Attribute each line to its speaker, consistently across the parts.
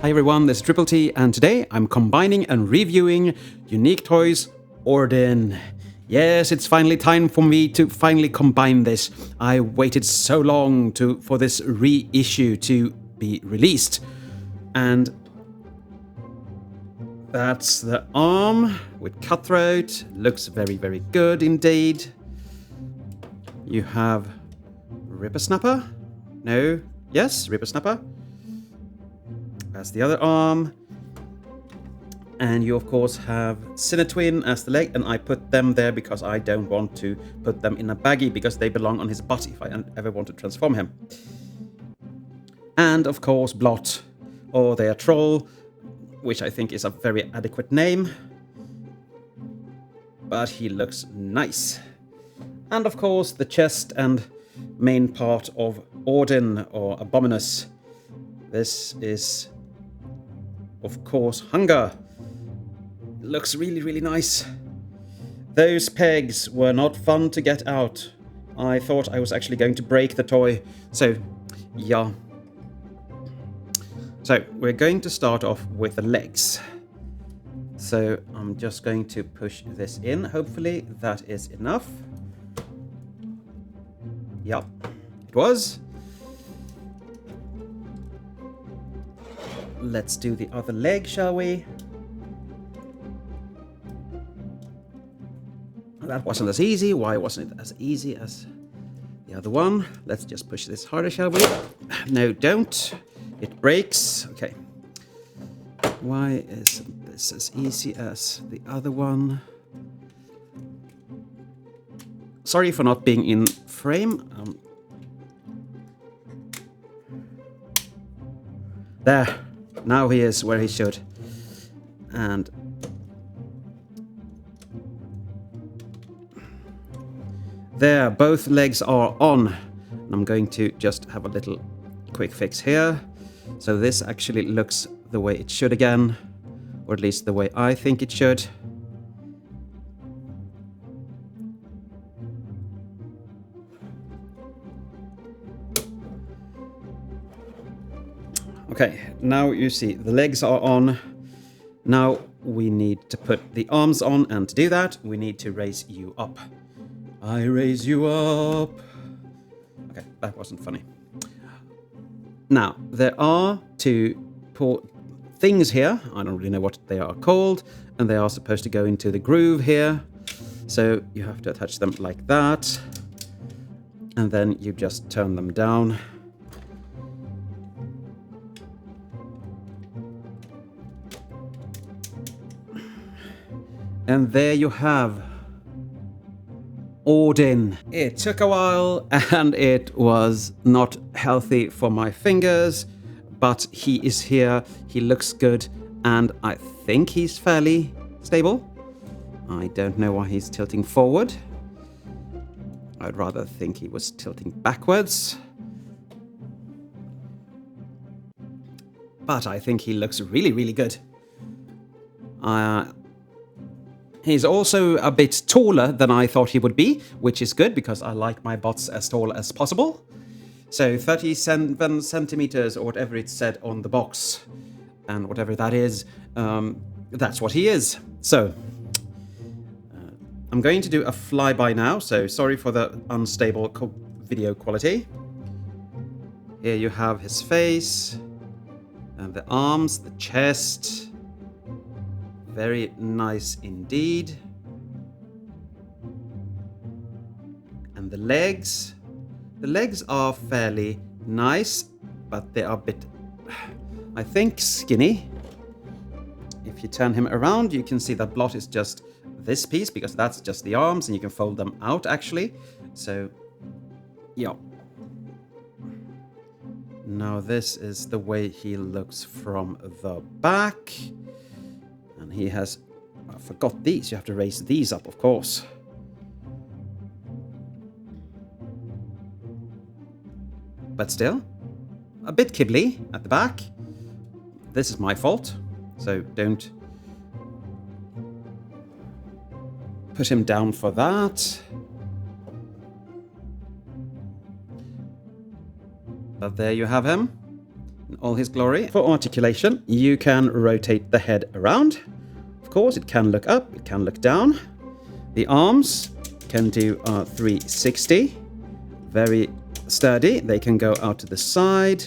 Speaker 1: Hi everyone, this is Triple T, and today I'm combining and reviewing Unique Toys Ordin. Yes, it's finally time for me to finally combine this. I waited so long for this reissue to be released. And that's the arm with Cutthroat. Looks very, very good indeed. You have Rippersnapper? No. Yes, Rippersnapper. As the other arm. And you of course have Cinetwin as the leg, and I put them there because I don't want to put them in a baggie because they belong on his butt if I ever want to transform him. And of course Blot, or their troll, which I think is a very adequate name. But he looks nice. And of course the chest and main part of Ordin, or Abominus. This is of course Hunger. Looks really, really nice. Those pegs were not fun to get out. I thought I was actually going to break the toy. So, yeah. So, we're going to start off with the legs. So, I'm just going to push this in. Hopefully, that is enough. Yep, it was. Let's do the other leg, shall we? That wasn't as easy. Why wasn't it as easy as the other one? Let's just push this harder, shall we? No, don't. It breaks. Okay. Why isn't this as easy as the other one? Sorry for not being in frame. There. Now he is where he should. And there, both legs are on. I'm going to just have a little quick fix here. So this actually looks the way it should again, or at least the way I think it should. Okay, now you see the legs are on. Now we need to put the arms on, and to do that, we need to raise you up. I raise you up. Okay, that wasn't funny. Now, there are two things here. I don't really know what they are called, and they are supposed to go into the groove here. So you have to attach them like that, and then you just turn them down. And there you have Ordin. It took a while and it was not healthy for my fingers, but he is here, he looks good, and I think he's fairly stable. I don't know why he's tilting forward. I'd rather think he was tilting backwards. But I think he looks really, really good. He's also a bit taller than I thought he would be, which is good because I like my bots as tall as possible. So 37 centimeters or whatever it said on the box, and whatever that is, that's what he is. So I'm going to do a flyby now, so sorry for the unstable video quality. Here you have his face, and the arms, the chest. Very nice indeed. And the legs. The legs are fairly nice, but they are a bit, I think, skinny. If you turn him around, you can see that Blot is just this piece, because that's just the arms, and you can fold them out, actually. So, yeah. Now this is the way he looks from the back. And he has, I forgot these, you have to raise these up, of course. But still, a bit kibbly at the back. This is my fault, so don't put him down for that. But there you have him. all his glory. For articulation, you can rotate the head around. Of course, it can look up, it can look down. The arms can do 360. Very sturdy. They can go out to the side.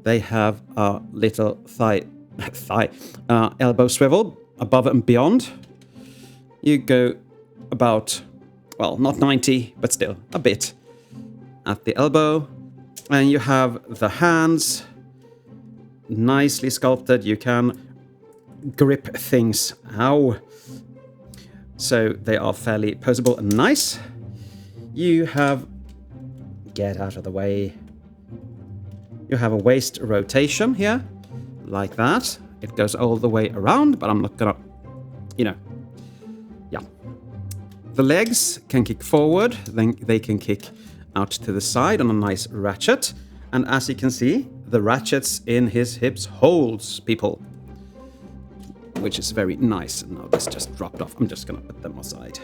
Speaker 1: They have a little elbow swivel above and beyond. You go about, well, not 90, but still a bit at the elbow. And you have the hands nicely sculpted. You can grip things. Ow. So they are fairly posable and nice. You have... Get out of the way. You have a waist rotation here, like that. It goes all the way around, but I'm not gonna, yeah. The legs can kick forward, then they can kick out to the side on a nice ratchet. And as you can see, the ratchets in his hips holds people, which is very nice. Now this just dropped off. I'm just gonna put them aside.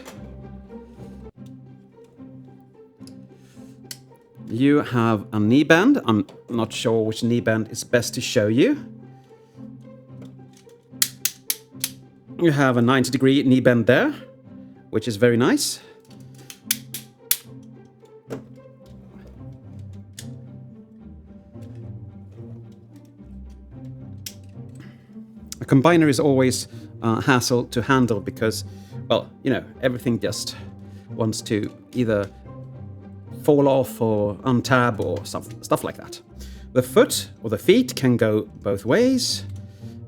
Speaker 1: You have a knee bend. I'm not sure which knee bend is best to show you. You have a 90-degree knee bend there, which is very nice. A combiner is always a hassle to handle because, well, everything just wants to either fall off or untab or stuff like that. The foot or the feet can go both ways.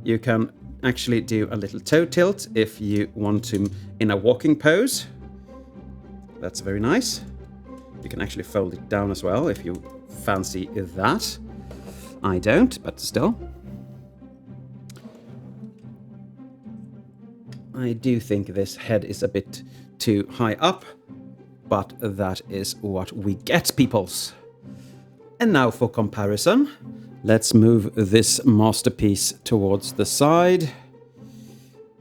Speaker 1: You can actually do a little toe tilt if you want to in a walking pose. That's very nice. You can actually fold it down as well if you fancy that. I don't, but still. I do think this head is a bit too high up. But that is what we get, peoples. And now for comparison, let's move this masterpiece towards the side.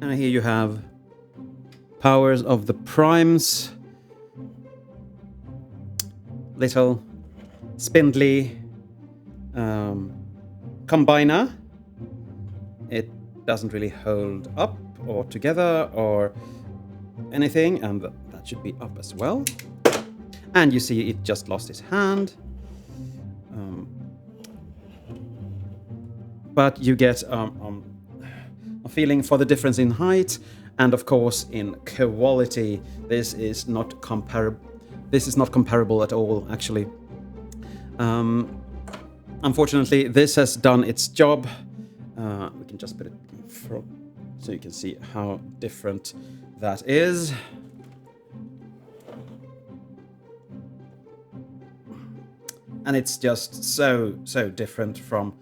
Speaker 1: And here you have powers of the primes. Little spindly combiner. It doesn't really hold up or together or anything, and that should be up as well. And you see it just lost its hand. But you get a feeling for the difference in height and of course in quality. This is not comparable. This is not comparable at all, actually. Unfortunately, this has done its job. We can just put it in front so you can see how different that is. And it's just so different from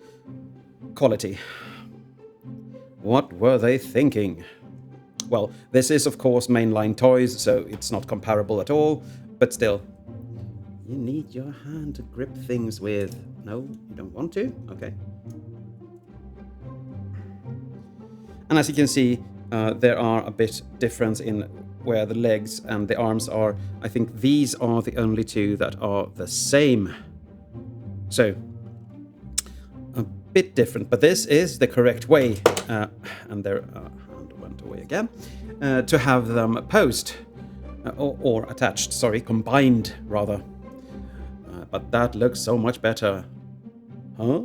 Speaker 1: quality. What were they thinking? Well, this is of course mainline toys, so it's not comparable at all, but still. You need your hand to grip things with. No, you don't want to? Okay. And as you can see, there are a bit difference in where the legs and the arms are. I think these are the only two that are the same. So, a bit different, but this is the correct way, and their hand went away again, to have them posed, or attached, sorry, combined rather. But that looks so much better. Huh?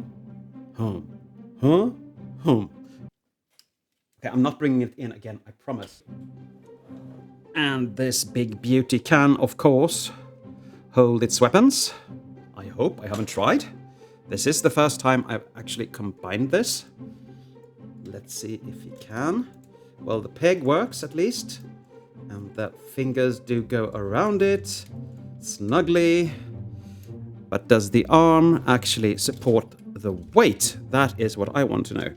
Speaker 1: Okay, I'm not bringing it in again, I promise. And this big beauty can, of course, hold its weapons. I hope. I haven't tried. This is the first time I've actually combined this. Let's see if you can. Well, the peg works at least. And the fingers do go around it snugly. But does the arm actually support the weight? That is what I want to know.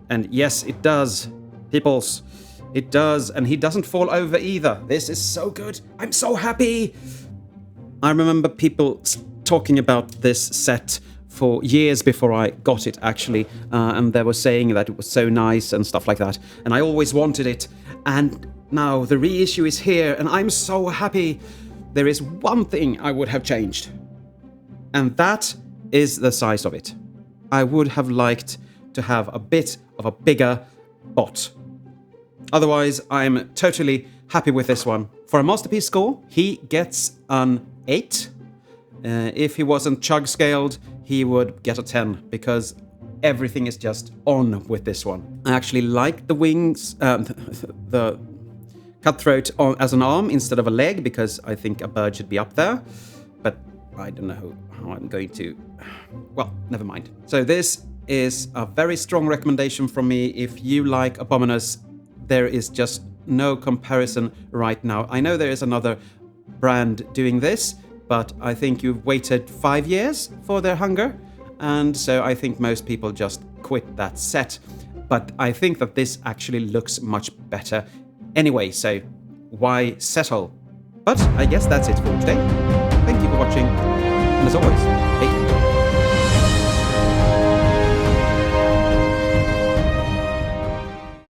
Speaker 1: And yes, it does. Peoples, it does. And he doesn't fall over either. This is so good. I'm so happy. I remember people talking about this set for years before I got it, actually. And they were saying that it was so nice and stuff like that. And I always wanted it. And now the reissue is here, and I'm so happy. There is one thing I would have changed. And that is the size of it. I would have liked to have a bit of a bigger bot. Otherwise, I'm totally happy with this one. For a masterpiece score, he gets an 8. If he wasn't chug scaled, he would get a 10 because everything is just on with this one. I actually like the wings, the cutthroat as an arm instead of a leg because I think a bird should be up there. But I don't know how I'm going to... Well, never mind. So this is a very strong recommendation from me. If you like Abominus, there is just no comparison right now. I know there is another brand doing this, but I think you've waited 5 years for their hunger, and so I think most people just quit that set. But I think that this actually looks much better anyway, so why settle? But I guess that's it for today. Thank you for watching, and as always,